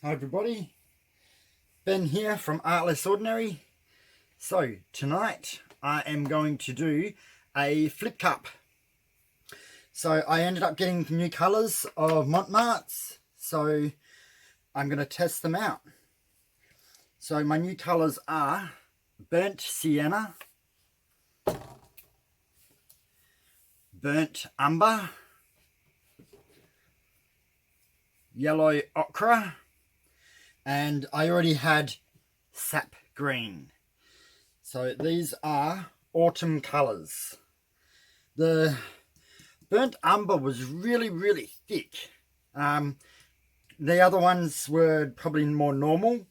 Hi everybody, Ben here from Art Less Ordinary. So tonight I am going to do a flip cup. So I ended up getting new colours of mont, so I'm going to test them out. So my new colours are burnt sienna, burnt umber, yellow ochre, and I already had sap green. So these are autumn colours. The burnt umber was really thick. The other ones were probably more normal.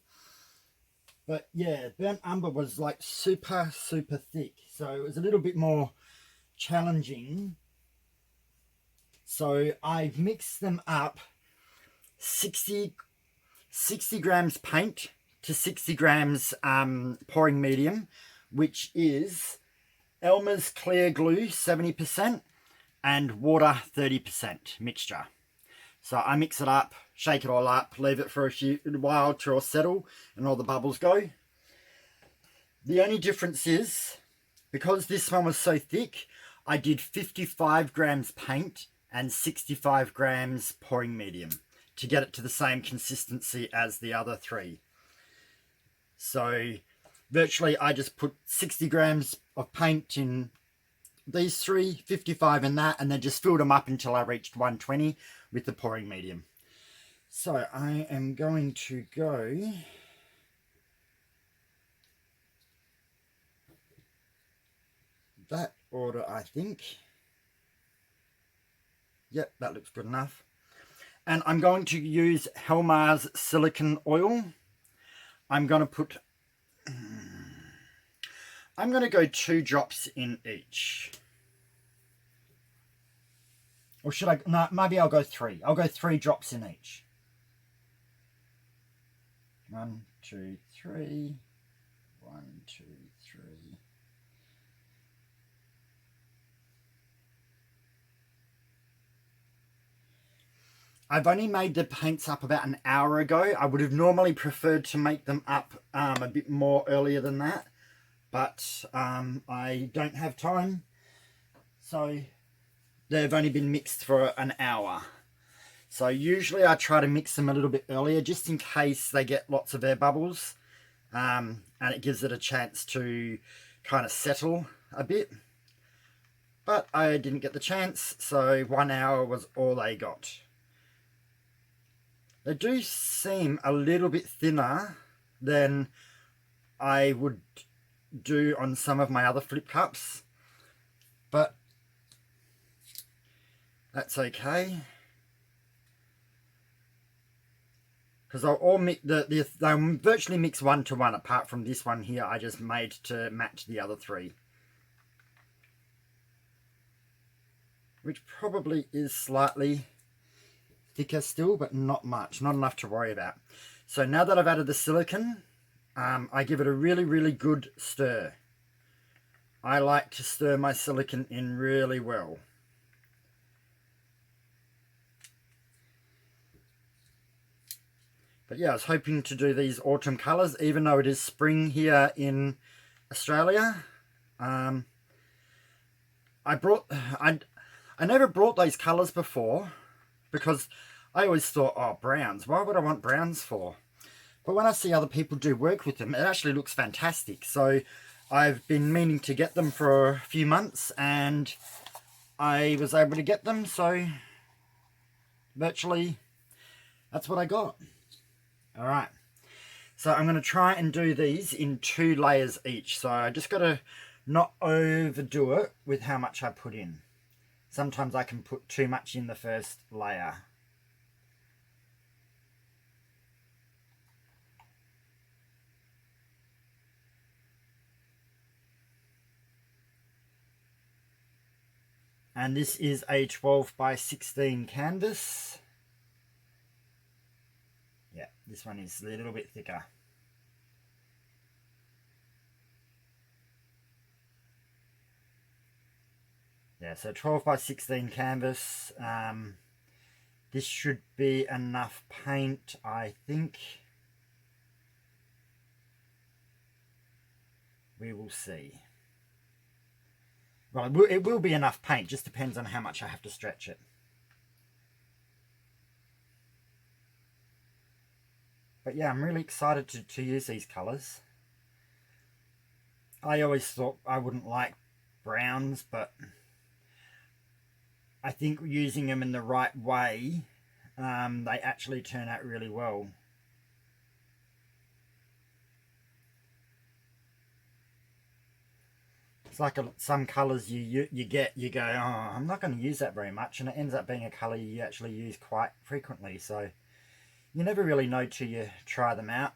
But yeah, burnt umber was like super thick. So it was a little bit more challenging. So I've mixed them up 60 grams paint to 60 grams pouring medium, which is Elmer's clear glue 70% and water 30% mixture. So I mix it up, shake it all up, leave it for a while to all settle and all the bubbles go. The only difference is, because this one was so thick, I did 55 grams paint and 65 grams pouring medium to get it to the same consistency as the other three. So virtually I just put 60 grams of paint in these three, 55 in that, and then just filled them up until I reached 120 with the pouring medium. So I am going to go that order, I think. Yep, that looks good enough. And I'm going to use Helmars silicone oil. I'm going to go 2 drops in each. Or should I? No, maybe I'll go 3. I'll go 3 drops in each. 1, 2, 3. 1, 2, 3. I've only made the paints up about an hour ago. I would have normally preferred to make them up a bit more earlier than that, but I don't have time. So they've only been mixed for an hour. So usually I try to mix them a little bit earlier just in case they get lots of air bubbles, and it gives it a chance to kind of settle a bit. But I didn't get the chance, so 1 hour was all they got. They do seem a little bit thinner than I would do on some of my other flip cups, but that's okay, because they'll virtually mix 1 to 1, apart from this one here I just made to match the other 3, which probably is slightly thicker still, but not much, not enough to worry about. So now that I've added the silicone, I give it a really good stir. I like to stir my silicone in really well. But yeah, I was hoping to do these autumn colours, even though it is spring here in Australia. I never brought those colours before, because I always thought, oh, browns, why would I want browns for? But when I see other people do work with them, it actually looks fantastic. So I've been meaning to get them for a few months, and I was able to get them, so virtually that's what I got. All right, so I'm going to try and do these in 2 layers each. So I just got to not overdo it with how much I put in. Sometimes I can put too much in the first layer. And this is a 12 by 16 canvas. Yeah, this one is a little bit thicker. Yeah, so 12 by 16 canvas. This should be enough paint, I think. We will see. Well, it will be enough paint, just depends on how much I have to stretch it. But yeah, I'm really excited to use these colours. I always thought I wouldn't like browns, but I think using them in the right way, they actually turn out really well. It's like some colours you go, oh, I'm not going to use that very much, and it ends up being a colour you actually use quite frequently. So you never really know till you try them out.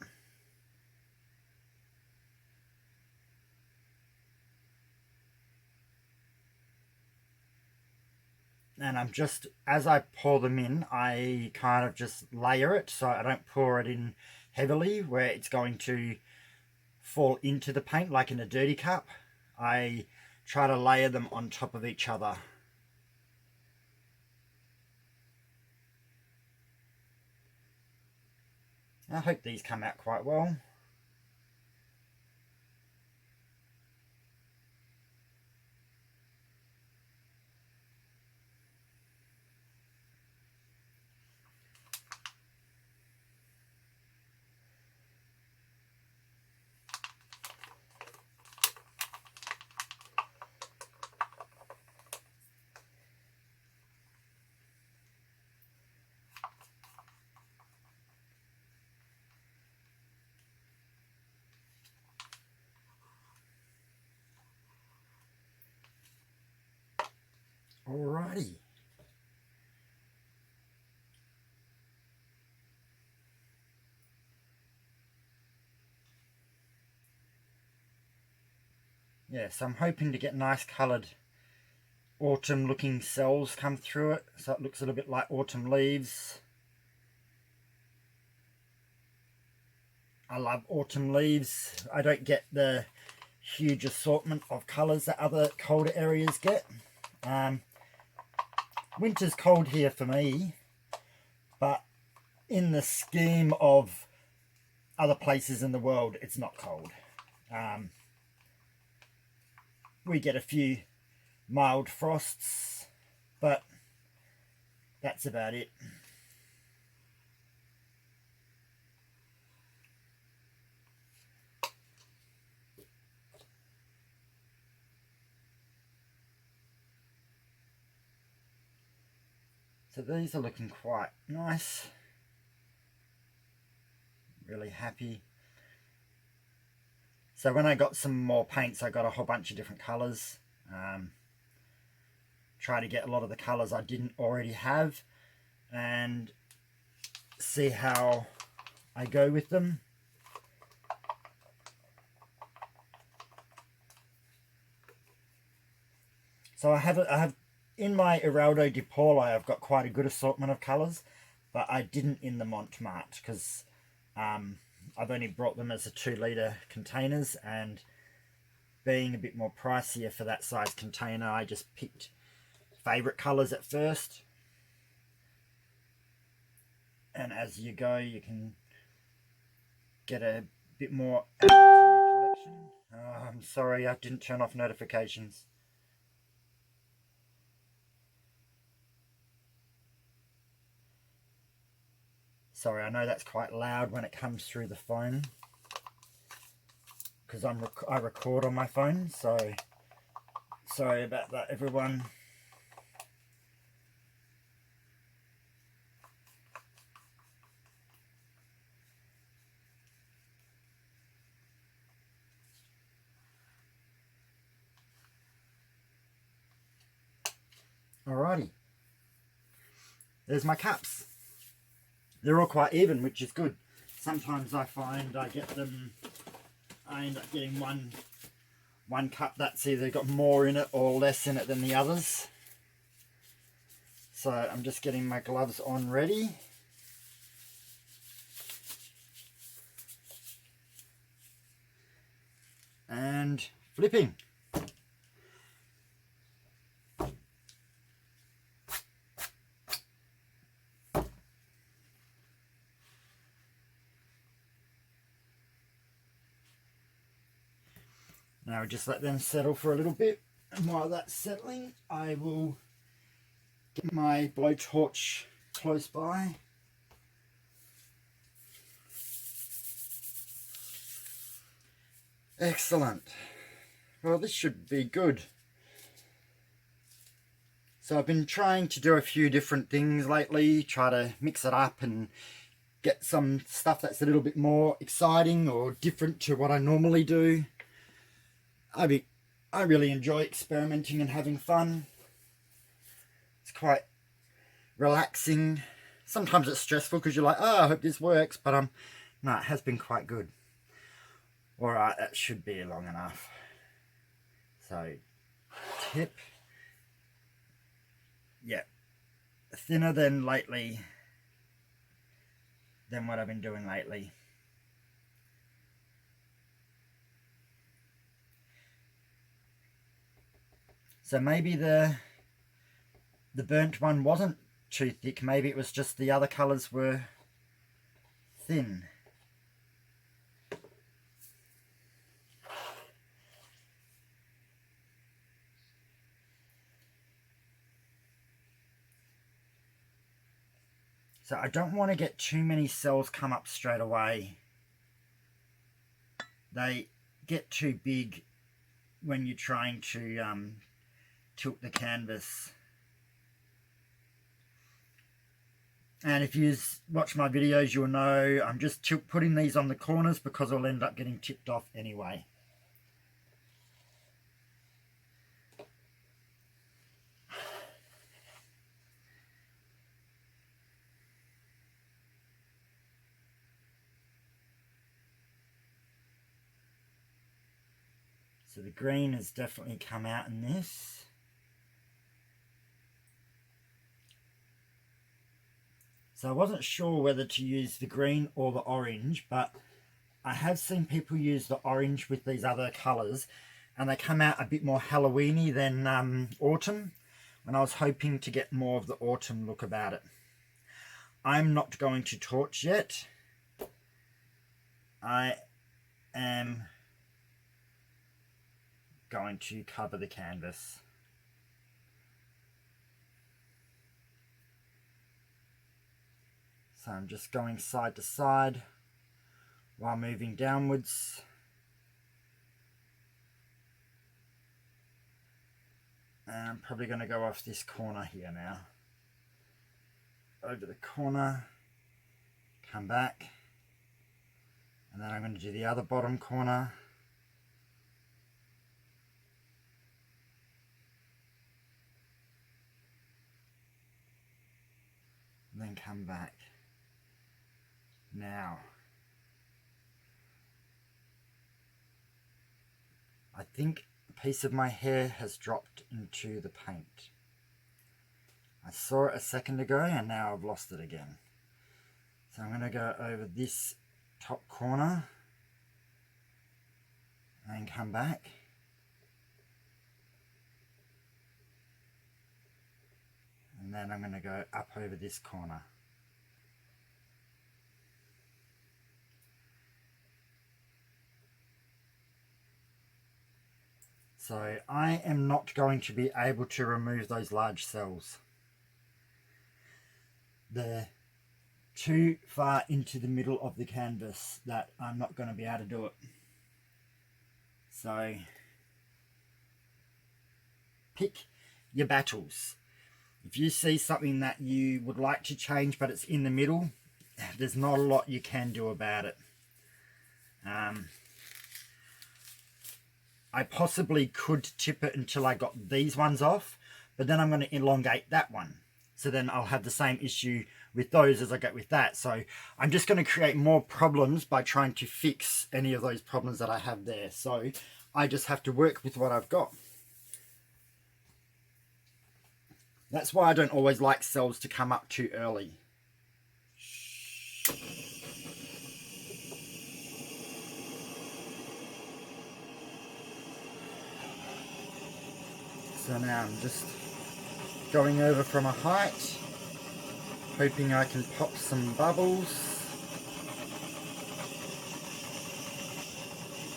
And I'm just, as I pour them in, I kind of just layer it, so I don't pour it in heavily where it's going to fall into the paint like in a dirty cup. I try to layer them on top of each other. I hope these come out quite well. Alrighty. Yeah, so I'm hoping to get nice coloured autumn looking cells come through it, so it looks a little bit like autumn leaves. I love autumn leaves. I don't get the huge assortment of colours that other colder areas get. Winter's cold here for me, but in the scheme of other places in the world, it's not cold. We get a few mild frosts, but that's about it. So these are looking quite nice. Really happy. So when I got some more paints, I got a whole bunch of different colours. Try to get a lot of the colours I didn't already have and see how I go with them. So I have in my Heraldo di Paul, I've got quite a good assortment of colours, but I didn't in the Mont Marte because I've only brought them as a 2-litre containers, and being a bit more pricier for that size container, I just picked favourite colours at first. And as you go, you can get a bit more added to your collection. Oh, I'm sorry, I didn't turn off notifications. Sorry, I know that's quite loud when it comes through the phone because I record on my phone, so sorry about that, everyone. Alrighty, there's my cups. They're all quite even, which is good. Sometimes I find I end up getting one cup that's either got more in it or less in it than the others. So I'm just getting my gloves on ready. And flipping. Now we just let them settle for a little bit, and while that's settling I will get my blowtorch close by. Excellent. Well, this should be good. So I've been trying to do a few different things lately, try to mix it up and get some stuff that's a little bit more exciting or different to what I normally do. I really enjoy experimenting and having fun. It's quite relaxing. Sometimes it's stressful because you're like, oh, I hope this works, but no, it has been quite good. Alright, that should be long enough. So, tip. Yeah, thinner than what I've been doing lately. So maybe the burnt one wasn't too thick, maybe it was just the other colours were thin. So I don't want to get too many cells come up straight away. They get too big when you're trying to tilt the canvas. And if you watch my videos, you'll know I'm just putting these on the corners because I'll end up getting tipped off anyway. So the green has definitely come out in this. So I wasn't sure whether to use the green or the orange, but I have seen people use the orange with these other colours, and they come out a bit more Halloweeny than autumn, and I was hoping to get more of the autumn look about it. I'm not going to torch yet. I am going to cover the canvas. So I'm just going side to side while moving downwards. And I'm probably going to go off this corner here now. Over the corner, come back, and then I'm going to do the other bottom corner. And then come back. Now, I think a piece of my hair has dropped into the paint. I saw it a second ago and now I've lost it again. So I'm going to go over this top corner and come back. And then I'm going to go up over this corner. So I am not going to be able to remove those large cells. They're too far into the middle of the canvas that I'm not going to be able to do it. So pick your battles. If you see something that you would like to change but it's in the middle, there's not a lot you can do about it. I possibly could tip it until I got these ones off, but then I'm going to elongate that one. So then I'll have the same issue with those as I get with that. So I'm just going to create more problems by trying to fix any of those problems that I have there. So I just have to work with what I've got. That's why I don't always like cells to come up too early. So now I'm just going over from a height, hoping I can pop some bubbles.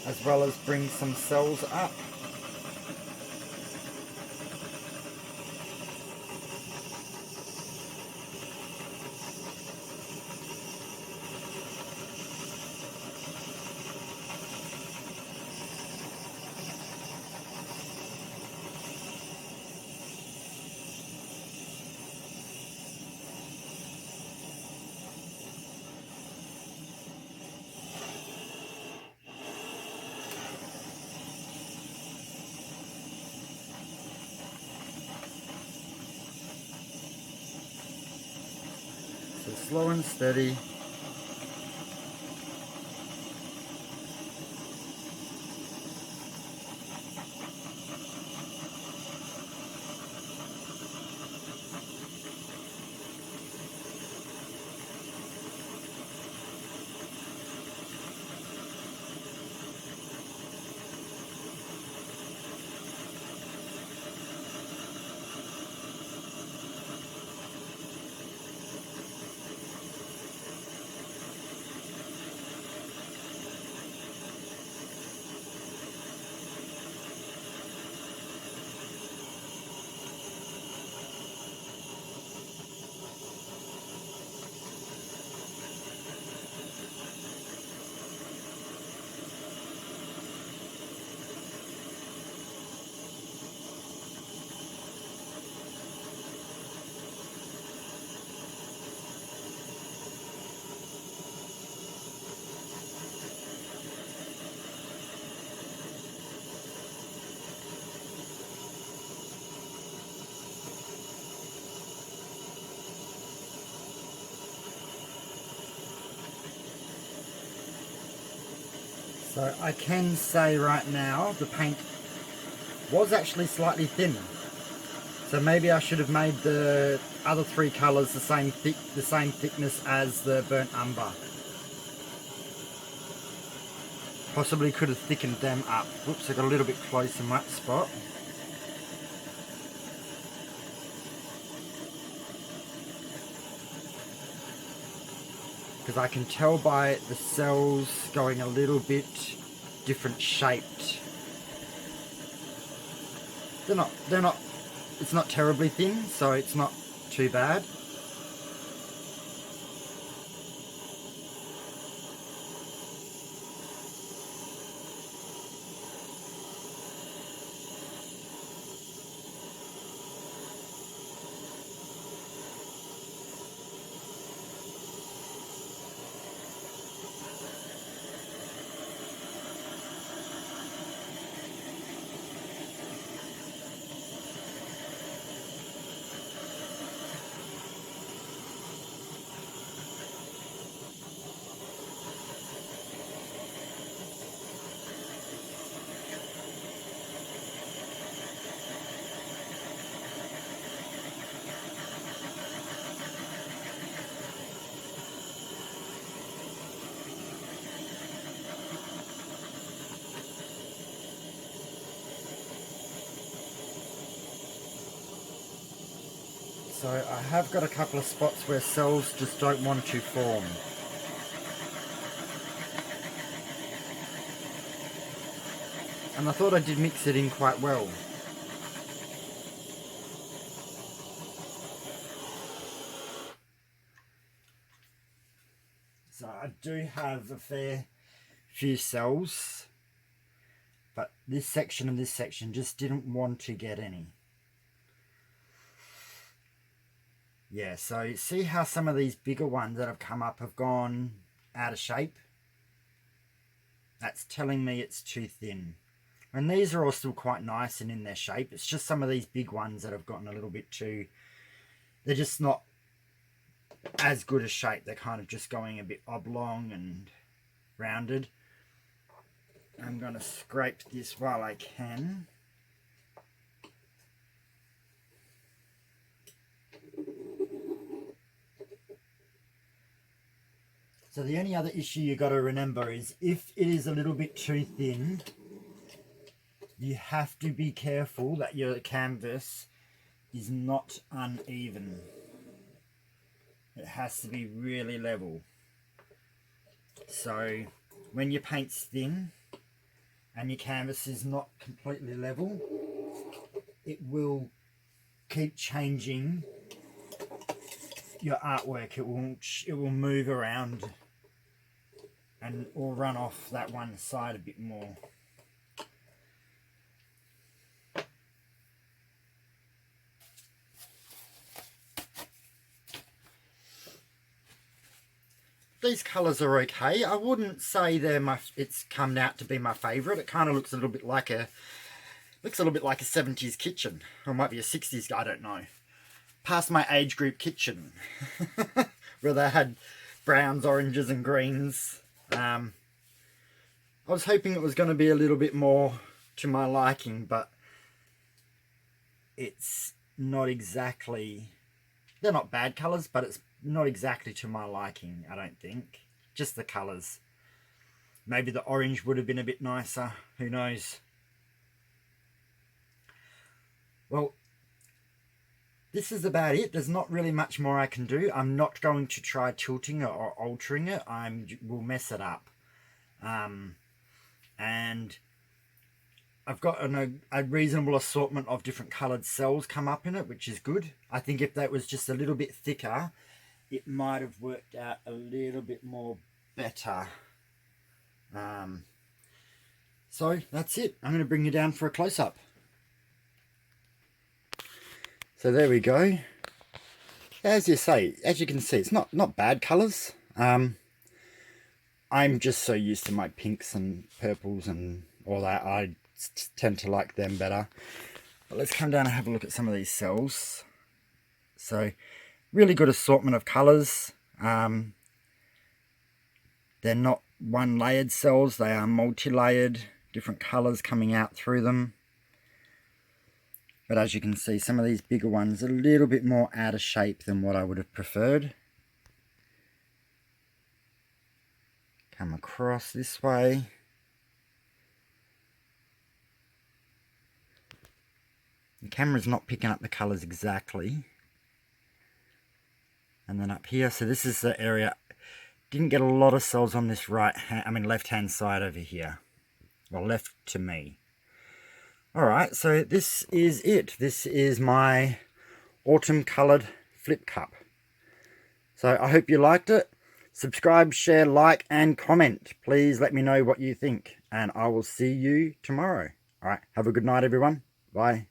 as well as bring some cells up. So slow and steady. So I can say right now the paint was actually slightly thin. So maybe I should have made the other three colours the same thickness as the burnt umber. Possibly could have thickened them up. Whoops, I got a little bit close in that spot. Because I can tell by the cells going a little bit different shaped. It's not terribly thin, so it's not too bad. So I have got a couple of spots where cells just don't want to form. And I thought I did mix it in quite well. So I do have a fair few cells, but this section and this section just didn't want to get any. Yeah, so see how some of these bigger ones that have come up have gone out of shape? That's telling me it's too thin. And these are all still quite nice and in their shape. It's just some of these big ones that have gotten a little bit too... They're just not as good a shape. They're kind of just going a bit oblong and rounded. I'm going to scrape this while I can. So the only other issue you got to remember is if it is a little bit too thin, you have to be careful that your canvas is not uneven. It has to be really level. So when your paint's thin, and your canvas is not completely level, it will keep changing your artwork. It will move around and or run off that one side a bit more. These colours are okay. I wouldn't say it's come out to be my favourite. It kind of looks a little bit like a 70s kitchen, or it might be a 60s, I don't know. Past my age group kitchen, where they had browns, oranges and greens. I was hoping it was going to be a little bit more to my liking, but it's not exactly... They're not bad colours, but it's not exactly to my liking, I don't think. Just the colours. Maybe the orange would have been a bit nicer. Who knows? Well, this is about it. There's not really much more I can do. I'm not going to try tilting it or altering it. Will mess it up. And I've got a reasonable assortment of different coloured cells come up in it, which is good. I think if that was just a little bit thicker, it might have worked out a little bit more better. So that's it. I'm going to bring you down for a close-up. So there we go. As you can see, it's not bad colours. I'm just so used to my pinks and purples and all that. I tend to like them better. But let's come down and have a look at some of these cells. So really good assortment of colours. They're not one layered cells, they are multi-layered, different colours coming out through them. But as you can see, some of these bigger ones are a little bit more out of shape than what I would have preferred. Come across this way. The camera's not picking up the colours exactly. And then up here, so this is the area, didn't get a lot of cells on this left hand side over here. Well, left to me. Alright, so this is it. This is my autumn coloured flip cup. So I hope you liked it. Subscribe, share, like and comment. Please let me know what you think. And I will see you tomorrow. Alright, have a good night everyone. Bye.